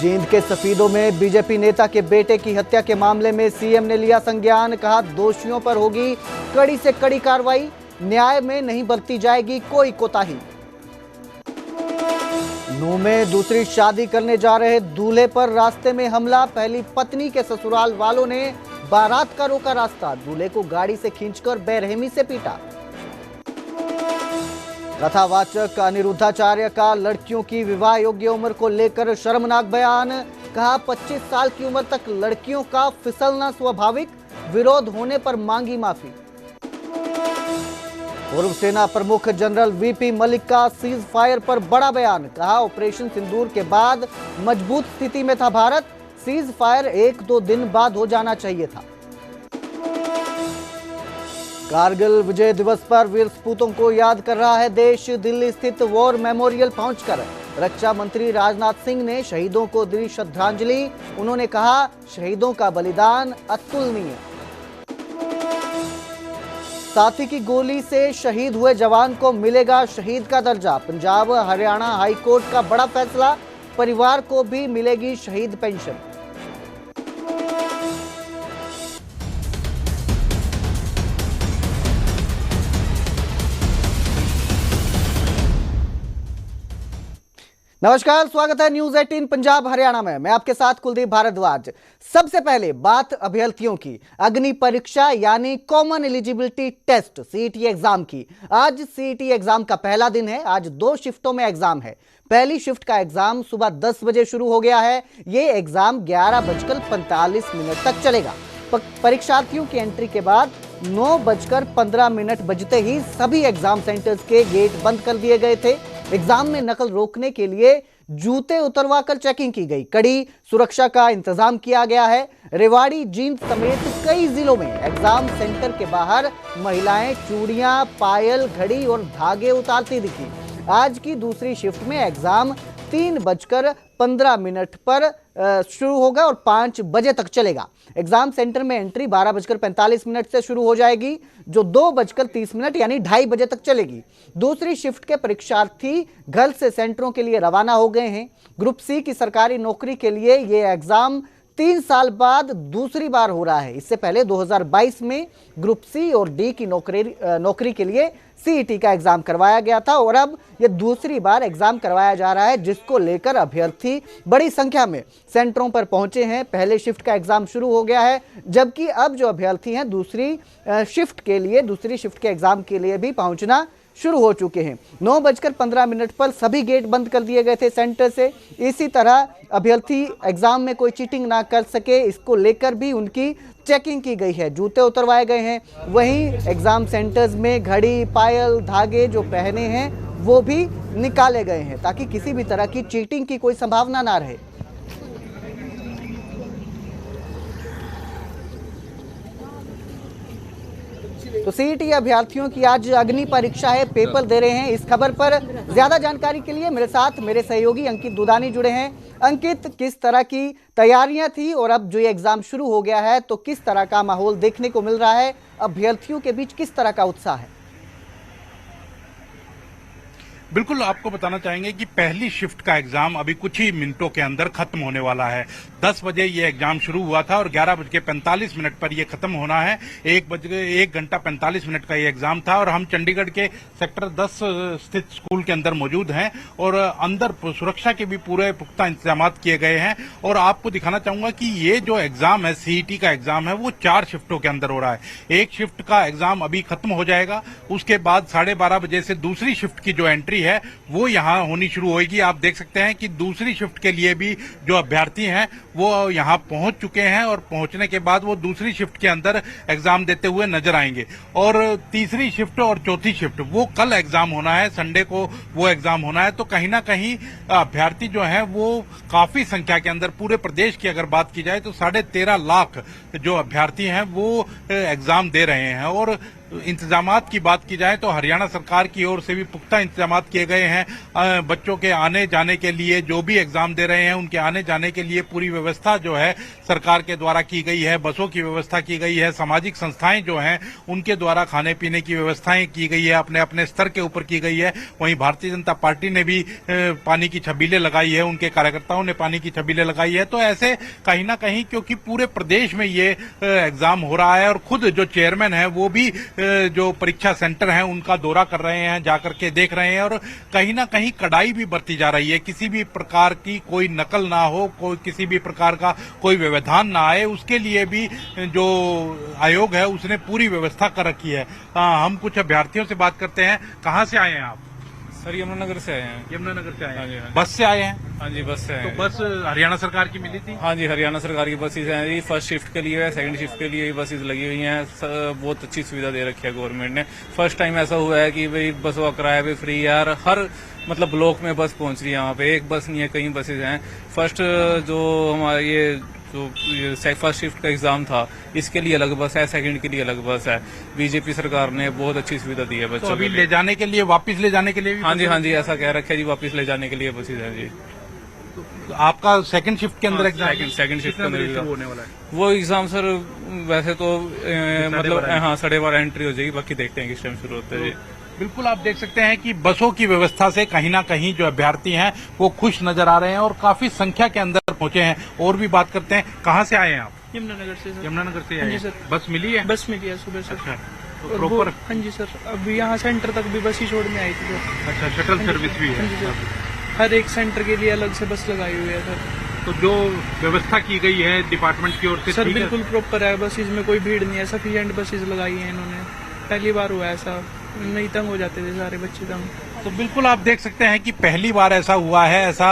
जींद के सफीदों में बीजेपी नेता के बेटे की हत्या के मामले में सीएम ने लिया संज्ञान। कहा, दोषियों पर होगी कड़ी से कड़ी कार्रवाई, न्याय में नहीं बरती जाएगी कोई कोताही। नूंह में दूसरी शादी करने जा रहे दूल्हे पर रास्ते में हमला। पहली पत्नी के ससुराल वालों ने बारात का रोका रास्ता, दूल्हे को गाड़ी से खींचकर बेरहमी से पीटा। कथावाचक अनिरुद्धाचार्य का लड़कियों की विवाह योग्य उम्र को लेकर शर्मनाक बयान। कहा, 25 साल की उम्र तक लड़कियों का फिसलना स्वाभाविक, विरोध होने पर मांगी माफी। पूर्व सेना प्रमुख जनरल वीपी मलिक का सीज फायर पर बड़ा बयान। कहा, ऑपरेशन सिंदूर के बाद मजबूत स्थिति में था भारत, सीज फायर 1-2 दिन बाद हो जाना चाहिए था। कारगिल विजय दिवस पर वीर सपूतों को याद कर रहा है देश। दिल्ली स्थित वॉर मेमोरियल पहुंचकर रक्षा मंत्री राजनाथ सिंह ने शहीदों को दी श्रद्धांजलि। उन्होंने कहा, शहीदों का बलिदान अतुलनीय। साथी की गोली से शहीद हुए जवान को मिलेगा शहीद का दर्जा। पंजाब हरियाणा हाईकोर्ट का बड़ा फैसला, परिवार को भी मिलेगी शहीद पेंशन। नमस्कार, स्वागत है न्यूज 18 पंजाब हरियाणा में। मैं आपके साथ कुलदीप भारद्वाज। सबसे पहले बात अभ्यर्थियों की। अग्नि परीक्षा यानी common eligibility test CET exam की। आज सीईटी एग्जाम का पहला दिन है। आज 2 शिफ्टों में एग्जाम है। पहली शिफ्ट का एग्जाम सुबह 10 बजे शुरू हो गया है। ये एग्जाम 11:45 तक चलेगा। परीक्षार्थियों की एंट्री के बाद 9:15 बजते ही सभी एग्जाम सेंटर्स के गेट बंद कर दिए गए थे। एग्जाम में नकल रोकने के लिए जूते उतरवाकर चेकिंग की गई। कड़ी सुरक्षा का इंतजाम किया गया है। रेवाड़ी, जींद समेत कई जिलों में एग्जाम सेंटर के बाहर महिलाएं चूड़ियां, पायल, घड़ी और धागे उतारती दिखी। आज की दूसरी शिफ्ट में एग्जाम 3:15 पर शुरू होगा और 5 बजे तक चलेगा। एग्जाम सेंटर में एंट्री 12:45 से शुरू हो जाएगी, जो 2:30 यानी 2:30 बजे तक चलेगी। दूसरी शिफ्ट के परीक्षार्थी घर से सेंटरों के लिए रवाना हो गए हैं। ग्रुप सी की सरकारी नौकरी के लिए यह एग्जाम 3 साल बाद दूसरी बार हो रहा है। इससे पहले 2022 में ग्रुप सी और डी की नौकरी के लिए सीईटी का एग्जाम करवाया गया था और अब यह दूसरी बार एग्जाम करवाया जा रहा है, जिसको लेकर अभ्यर्थी बड़ी संख्या में सेंटरों पर पहुंचे हैं। पहले शिफ्ट का एग्जाम शुरू हो गया है, जबकि अब जो अभ्यर्थी हैं दूसरी शिफ्ट के एग्जाम के लिए भी पहुंचना शुरू हो चुके हैं। 9:15 पर सभी गेट बंद कर दिए गए थे सेंटर से। इसी तरह अभ्यर्थी एग्जाम में कोई चीटिंग ना कर सके, इसको लेकर भी उनकी चेकिंग की गई है। जूते उतरवाए गए हैं। वहीं एग्जाम सेंटर्स में घड़ी, पायल, धागे जो पहने हैं वो भी निकाले गए हैं, ताकि किसी भी तरह की चीटिंग की कोई संभावना ना रहे। तो सीईटी अभ्यर्थियों की आज अग्नि परीक्षा है, पेपर दे रहे हैं। इस खबर पर ज्यादा जानकारी के लिए मेरे साथ मेरे सहयोगी अंकित दुदानी जुड़े हैं। अंकित, किस तरह की तैयारियां थी और अब जो ये एग्जाम शुरू हो गया है तो किस तरह का माहौल देखने को मिल रहा है? अभ्यर्थियों के बीच किस तरह का उत्साह है? बिल्कुल, आपको बताना चाहेंगे कि पहली शिफ्ट का एग्जाम अभी कुछ ही मिनटों के अंदर खत्म होने वाला है। 10 बजे ये एग्जाम शुरू हुआ था और 11:45 पर ये खत्म होना है। 1:45 का ये एग्जाम था और हम चंडीगढ़ के सेक्टर 10 स्थित स्कूल के अंदर मौजूद हैं और अंदर सुरक्षा के भी पूरे पुख्ता इंतजाम किए गए हैं। और आपको दिखाना चाहूंगा कि ये जो एग्जाम है, सीईटी का एग्जाम है, वो 4 शिफ्टों के अंदर हो रहा है। एक शिफ्ट का एग्जाम अभी खत्म हो जाएगा, उसके बाद 12:30 बजे से दूसरी शिफ्ट की जो एंट्री है वो यहां होनी शुरू होगी। आप देख सकते हैं कि दूसरी शिफ्ट के लिए भी जो अभ्यर्थी हैं वो यहां पहुंच चुके हैं और पहुंचने के बाद वो दूसरी शिफ्ट के अंदर एग्जाम देते हुए नजर आएंगे। और तीसरी शिफ्ट और चौथी शिफ्ट वो कल एग्जाम होना है, संडे को वो एग्जाम होना है। तो कहीं ना कहीं अभ्यर्थी जो है वो काफी संख्या के अंदर, पूरे प्रदेश की अगर बात की जाए तो 13.5 लाख जो अभ्यर्थी हैं वो एग्जाम दे रहे हैं। और इंतजामात की बात की जाए तो हरियाणा सरकार की ओर से भी पुख्ता इंतजामात किए गए हैं। बच्चों के आने जाने के लिए, जो भी एग्जाम दे रहे हैं उनके आने जाने के लिए पूरी व्यवस्था जो है सरकार के द्वारा की गई है। बसों की व्यवस्था की गई है। सामाजिक संस्थाएं जो हैं उनके द्वारा खाने पीने की व्यवस्थाएं की गई है, अपने अपने स्तर के ऊपर की गई है। वहीं भारतीय जनता पार्टी ने भी पानी की छबीलें लगाई है, उनके कार्यकर्ताओं ने पानी की छबीलें लगाई है। तो ऐसे कहीं ना कहीं, क्योंकि पूरे प्रदेश में ये एग्जाम हो रहा है और खुद जो चेयरमैन है वो भी जो परीक्षा सेंटर है उनका दौरा कर रहे हैं, जाकर के देख रहे हैं और कहीं ना कहीं कड़ाई भी बरती जा रही है। किसी भी प्रकार की कोई नकल ना हो, कोई किसी भी प्रकार का कोई व्यवधान ना आए, उसके लिए भी जो आयोग है उसने पूरी व्यवस्था कर रखी है। हम कुछ अभ्यर्थियों से बात करते हैं। कहाँ से आए हैं आप? सर यमुनानगर से आए हैं। यमुनानगर से आए हाँ जी, हैं। हाँ जी। बस से आए हैं? हाँ जी, बस से आए तो हैं। बस हरियाणा सरकार की मिली थी? हाँ जी, हरियाणा सरकार की बसेज हैं जी। फर्स्ट शिफ्ट के लिए, सेकंड शिफ्ट के लिए बसेज लगी हुई हैं। बहुत अच्छी सुविधा दे रखी है गवर्नमेंट ने। फर्स्ट टाइम ऐसा हुआ है कि भाई बसों का किराया भी फ्री है यार। हर मतलब ब्लॉक में बस पहुंच रही है। यहाँ पे एक बस नहीं है, कई बसेज हैं। फर्स्ट जो हमारा ये फर्स्ट शिफ्ट का एग्जाम था, इसके लिए अलग बस है, सेकंड के लिए अलग बस है। बीजेपी सरकार ने बहुत अच्छी सुविधा दी है बच्चों तो अभी के ले जाने के लिए, वापस ले जाने के लिए भी? हाँ जी, ऐसा कह रखा है जी, वापस ले जाने के लिए बसेज है जी। तो आपका सेकंड शिफ्ट के अंदर एग्जाम? सेकंड शिफ्ट के अंदर शुरू होने वाला है? वो एग्जाम सर वैसे तो मतलब हाँ 12:30 एंट्री हो जाएगी, बाकी देखते हैं किस टाइम शुरू होता है जी। बिल्कुल, आप देख सकते हैं कि बसों की व्यवस्था से कहीं ना कहीं जो अभ्यर्थी हैं वो खुश नजर आ रहे हैं और काफी संख्या के अंदर पहुंचे हैं। और भी बात करते हैं। कहाँ से आए हैं आप? यमुनानगर से सर। यमुनानगर से हाँ आए जी हैं। सर। बस मिली है? बस मिली है सुबह सर। अच्छा, तो और प्रॉपर? हाँ जी सर, अभी यहाँ सेंटर तक भी बस ही छोड़ने आई थी सर। अच्छा, शटल सर्विस भी हाँ जी है? सर, हर एक सेंटर के लिए अलग से बस लगाई हुई है सर। तो जो व्यवस्था की गई है डिपार्टमेंट की ओर से, सर ठीक है? बिल्कुल प्रॉपर है, बसेज में कोई भीड़ नहीं है, सफिशिएंट बसेज लगाई है इन्होंने। पहली बार हुआ ऐसा, नहीं तंग हो जाते थे सारे बच्चे तंग। तो बिल्कुल आप देख सकते हैं कि पहली बार ऐसा हुआ है, ऐसा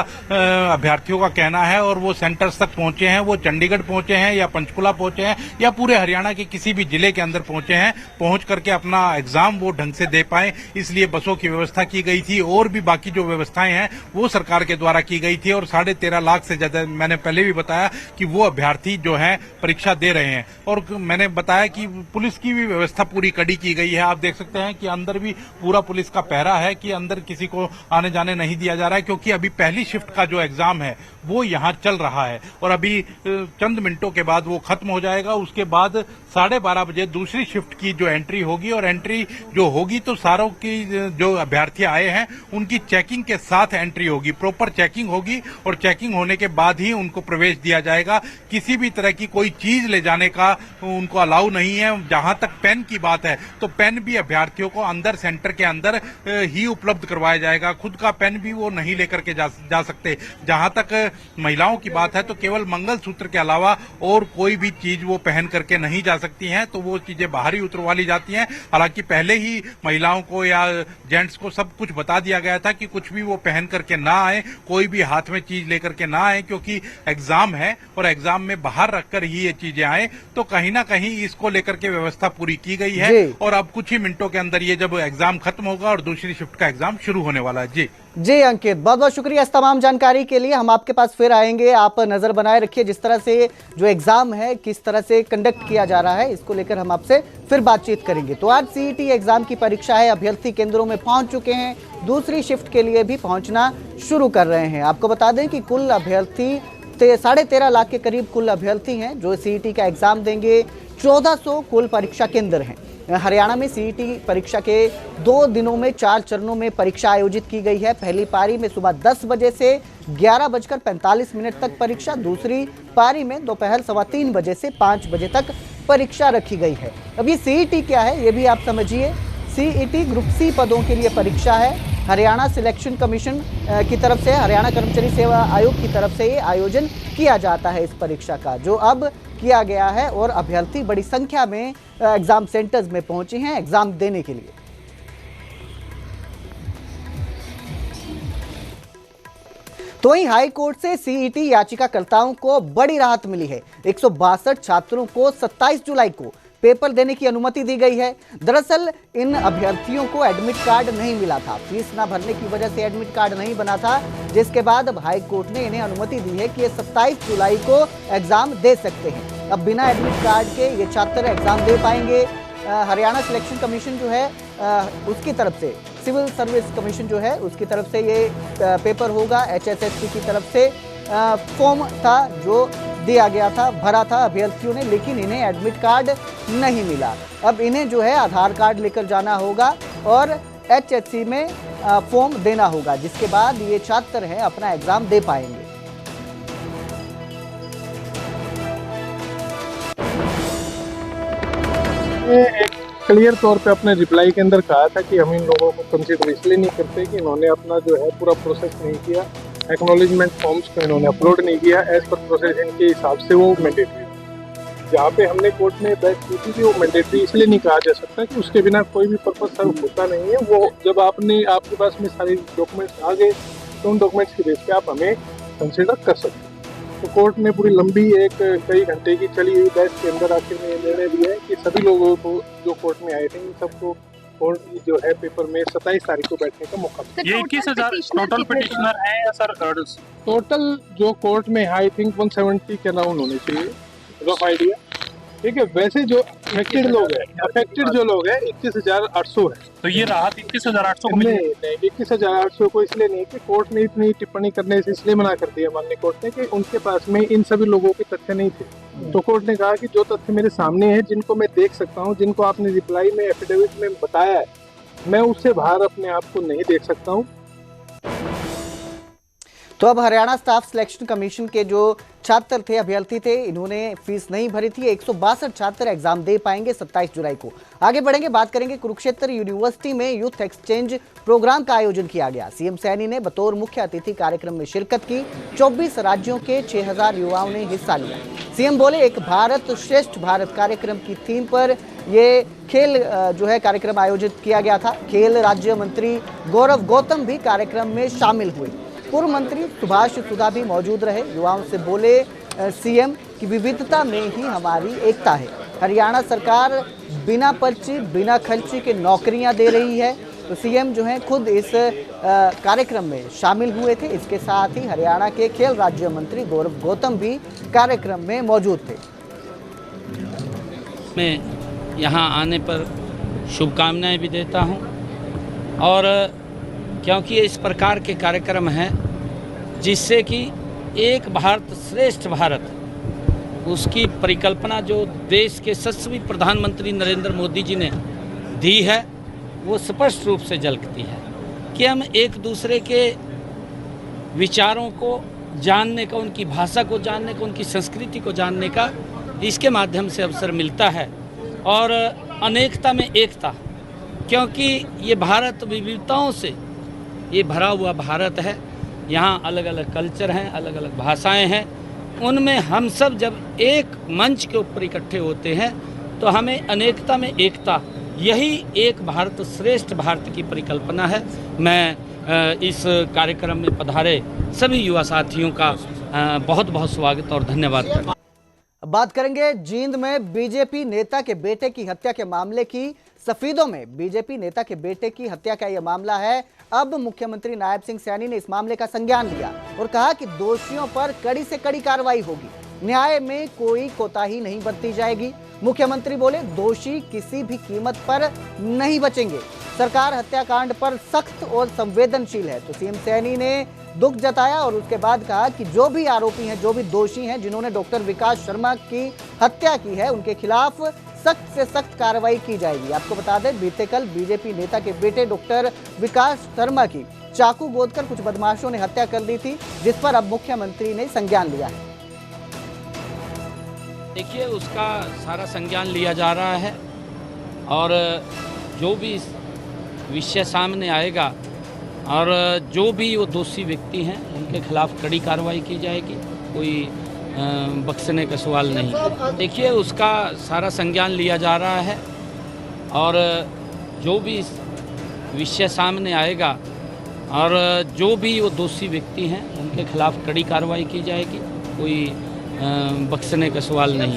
अभ्यर्थियों का कहना है। और वो सेंटर्स तक पहुंचे हैं, वो चंडीगढ़ पहुंचे हैं या पंचकुला पहुंचे हैं या पूरे हरियाणा के किसी भी जिले के अंदर पहुंचे हैं, पहुंच करके अपना एग्जाम वो ढंग से दे पाए, इसलिए बसों की व्यवस्था की गई थी। और भी बाकी जो व्यवस्थाएं हैं वो सरकार के द्वारा की गई थी। और 13.5 लाख से ज्यादा, मैंने पहले भी बताया कि वो अभ्यर्थी जो है परीक्षा दे रहे हैं। और मैंने बताया कि पुलिस की भी व्यवस्था पूरी कड़ी की गई है। आप देख सकते हैं कि अंदर भी पूरा पुलिस का पहरा है कि अंदर किसी को आने जाने नहीं दिया जा रहा है, क्योंकि अभी पहली शिफ्ट का जो एग्जाम है वो यहां चल रहा है और अभी चंद मिनटों के बाद वो खत्म हो जाएगा। उसके बाद 12:30 बजे दूसरी शिफ्ट की जो एंट्री होगी, और एंट्री जो होगी तो सारों की जो अभ्यर्थी आए हैं उनकी चेकिंग के साथ एंट्री होगी, प्रॉपर चेकिंग होगी और चेकिंग होने के बाद ही उनको प्रवेश दिया जाएगा। किसी भी तरह की कोई चीज ले जाने का उनको अलाउ नहीं है। जहां तक पेन की बात है तो पेन भी अभ्यर्थियों को अंदर सेंटर के अंदर ही उपलब्ध करवाया जाएगा। खुद का पेन भी वो नहीं लेकर के जा सकते। जहां तक महिलाओं की बात है तो केवल मंगलसूत्र के अलावा और कोई भी चीज वो पहन करके नहीं जा सकती हैं, तो वो चीजें बाहर ही उतरवा ली जाती हैं। हालांकि पहले ही महिलाओं को या जेंट्स को सब कुछ बता दिया गया था कि कुछ भी वो पहन करके ना आए, कोई भी हाथ में चीज लेकर के ना आए, क्योंकि एग्जाम है और एग्जाम में बाहर रखकर ही ये चीजें आए। तो कहीं ना कहीं इसको लेकर के व्यवस्था पूरी की गई है और अब कुछ ही मिनटों के अंदर ये जब एग्जाम खत्म होगा और दूसरी शिफ्ट का एग्जाम शुरू होने वाला है। जी अंकित, बहुत बहुत शुक्रिया इस तमाम जानकारी के लिए। हम आपके पास फिर आएंगे, आप नजर बनाए रखिए जिस तरह से जो एग्जाम है किस तरह से कंडक्ट किया जा रहा है, इसको लेकर हम आपसे फिर बातचीत करेंगे। तो आज सीईटी एग्जाम की परीक्षा है, अभ्यर्थी केंद्रों में पहुंच चुके हैं, दूसरी शिफ्ट के लिए भी पहुंचना शुरू कर रहे हैं। आपको बता दें कि कुल अभ्यर्थी 13.5 लाख के करीब कुल अभ्यर्थी हैं जो सीईटी का एग्जाम देंगे। 1400 कुल परीक्षा केंद्र हैं। हरियाणा में सीईटी परीक्षा के 2 दिनों में 4 चरणों में परीक्षा आयोजित की गई है। पहली पारी में सुबह 10 बजे से 11:45 तक परीक्षा, दूसरी पारी में दोपहर 3:15 बजे से 5 बजे तक परीक्षा रखी गई है। अब ये सीईटी क्या है ये भी आप समझिए। सीईटी ग्रुप सी पदों के लिए परीक्षा है। हरियाणा सिलेक्शन कमीशन की तरफ से, हरियाणा कर्मचारी सेवा आयोग की तरफ से ये आयोजन किया जाता है इस परीक्षा का, जो अब किया गया है और अभ्यर्थी बड़ी संख्या में एग्जाम सेंटर्स में पहुंचे हैं एग्जाम देने के लिए। तो वहीं हाई कोर्ट से सीईटी याचिकाकर्ताओं को बड़ी राहत मिली है। 162 छात्रों को 27 जुलाई को पेपर देने की अनुमति दी गई है। दरअसल इन अभ्यर्थियों को एडमिट कार्ड नहीं मिला था, फीस ना भरने की वजह से एडमिट कार्ड नहीं बना था, जिसके बाद अब हाई कोर्ट ने इन्हें अनुमति दी है कि ये 27 जुलाई को एग्जाम दे सकते हैं। अब बिना एडमिट कार्ड के ये छात्र एग्जाम दे पाएंगे। हरियाणा सिलेक्शन कमीशन जो है उसकी तरफ से, सिविल सर्विस कमीशन जो है उसकी तरफ से ये पेपर होगा। HSSC की तरफ से फॉर्म था जो दिया गया था, भरा था अभ्यर्थियों ने, लेकिन इन्हें एडमिट कार्ड नहीं मिला। अब इन्हें जो है आधार कार्ड लेकर जाना होगा और HSC में फॉर्म देना होगा, जिसके बाद ये छात्र हैं अपना एग्जाम दे पाएंगे। एक क्लियर तौर पे अपने रिप्लाई के अंदर कहा था कि हम इन लोगों को कंसीडर इसलिए नहीं करते कि इन्होंने अपना जो है पूरा प्रोसेस नहीं किया, एक्नॉलेजमेंट फॉर्म्स को इन्होंने अपलोड नहीं किया एज पर प्रोसेस, इनके हिसाब से वो मैंडेटरी। जहाँ पे हमने कोर्ट में बहस की थी कि वो मैंडेटरी इसलिए नहीं कहा जा सकता कि उसके बिना कोई भी पर्पस सर्व होता नहीं है। वो जब आपके पास में सारे डॉक्यूमेंट्स आ गए तो उन डॉक्यूमेंट्स के बेस पे आप हमें कंसिडर कर सकते हैं। तो कोर्ट ने पूरी लंबी कई घंटे की चली हुई बहस के अंदर आखिर में निर्णय दिया है कि सभी लोगों को जो कोर्ट में आए थे इन सबको कोर्ट जो है पेपर में 27 तारीख को बैठने का मौका मिला। ये 21,000 टोटल पिटिशनर हैं या सर हर्डल्स? टोटल जो कोर्ट में आई थिंक 170 के अराउंड होने चाहिए, रफ आइडिया। ठीक है, वैसे जो अफेक्टेड लोग हैं, अफेक्टेड जो लोग हैं 21,800 है। तो ये राहत 21,800 को मिली? नहीं, 21,800 को इसलिए नहीं कि कोर्ट ने इतनी टिप्पणी करने से इसलिए मना कर दिया माननीय कोर्ट ने कि उनके पास में इन सभी लोगों के तथ्य नहीं थे। तो कोर्ट ने कहा कि जो तथ्य मेरे सामने है, जिनको मैं देख सकता हूँ, जिनको आपने रिप्लाई में एफिडेविट में बताया है, मैं उससे बाहर अपने आप को नहीं देख सकता हूँ। तो अब हरियाणा स्टाफ सिलेक्शन कमीशन के जो छात्र थे, अभ्यर्थी थे, इन्होंने फीस नहीं भरी थी। 162 छात्र एग्जाम दे पाएंगे 27 जुलाई को। आगे बढ़ेंगे, बात करेंगे कुरुक्षेत्र यूनिवर्सिटी में यूथ एक्सचेंज प्रोग्राम का आयोजन किया गया। सीएम सैनी ने बतौर मुख्य अतिथि कार्यक्रम में शिरकत की। 24 राज्यों के 6000 युवाओं ने हिस्सा लिया। सीएम बोले, एक भारत श्रेष्ठ भारत कार्यक्रम की थीम पर ये खेल जो है कार्यक्रम आयोजित किया गया था। खेल राज्य मंत्री गौरव गौतम भी कार्यक्रम में शामिल हुए। पूर्व मंत्री सुभाष सुधा भी मौजूद रहे। युवाओं से बोले सीएम की विविधता में ही हमारी एकता है। हरियाणा सरकार बिना पर्ची बिना खर्ची के नौकरियां दे रही है। तो सीएम जो हैं खुद इस कार्यक्रम में शामिल हुए थे। इसके साथ ही हरियाणा के खेल राज्य मंत्री गौरव गौतम भी कार्यक्रम में मौजूद थे। मैं यहाँ आने पर शुभकामनाएं भी देता हूँ, और क्योंकि ये इस प्रकार के कार्यक्रम हैं जिससे कि एक भारत श्रेष्ठ भारत, उसकी परिकल्पना जो देश के यशस्वी प्रधानमंत्री नरेंद्र मोदी जी ने दी है, वो स्पष्ट रूप से झलकती है कि हम एक दूसरे के विचारों को जानने का, उनकी भाषा को जानने का, उनकी संस्कृति को जानने का इसके माध्यम से अवसर मिलता है। और अनेकता में एकता, क्योंकि ये भारत विविधताओं से ये भरा हुआ भारत है। यहाँ अलग अलग कल्चर हैं, अलग अलग भाषाएं हैं, उनमें हम सब जब एक मंच के ऊपर इकट्ठे होते हैं तो हमें अनेकता में एकता, यही एक भारत श्रेष्ठ भारत की परिकल्पना है। मैं इस कार्यक्रम में पधारे सभी युवा साथियों का बहुत बहुत स्वागत और धन्यवाद करता हूं। बात करेंगे जींद में बीजेपी नेता के बेटे की हत्या के मामले की। सफीदों में बीजेपी नेता के बेटे की हत्या का यह मामला है। अब मुख्यमंत्री नायब सिंह सैनी ने इस मामले का संज्ञान लिया और कहा कि दोषियों पर कड़ी से कड़ी कार्रवाई होगी, न्याय में कोई कोताही नहीं बरती जाएगी। मुख्यमंत्री बोले, दोषी किसी भी कीमत पर नहीं बचेंगे। सरकार हत्याकांड पर सख्त और संवेदनशील है। तो सीएम सैनी ने दुख जताया और उसके बाद कहा कि जो भी आरोपी हैं, जो भी दोषी हैं, जिन्होंने डॉक्टर विकास शर्मा की हत्या की है, उनके खिलाफ सख्त से सख्त कार्रवाई की जाएगी। आपको बता दें, बीते कल बीजेपी नेता के बेटे डॉक्टर विकास शर्मा की चाकू गोदकर कुछ बदमाशों ने हत्या कर दी थी, जिस पर अब मुख्यमंत्री ने संज्ञान लिया है। देखिए, उसका सारा संज्ञान लिया जा रहा है और जो भी विषय सामने आएगा और जो भी वो दोषी व्यक्ति हैं उनके खिलाफ कड़ी कार्रवाई की जाएगी। कोई बख्शने का सवाल नहीं। देखिए, उसका सारा संज्ञान लिया जा रहा है और जो भी विषय सामने आएगा और जो भी वो दोषी व्यक्ति हैं उनके खिलाफ कड़ी कार्रवाई की जाएगी। कोई बख्शने का सवाल नहीं।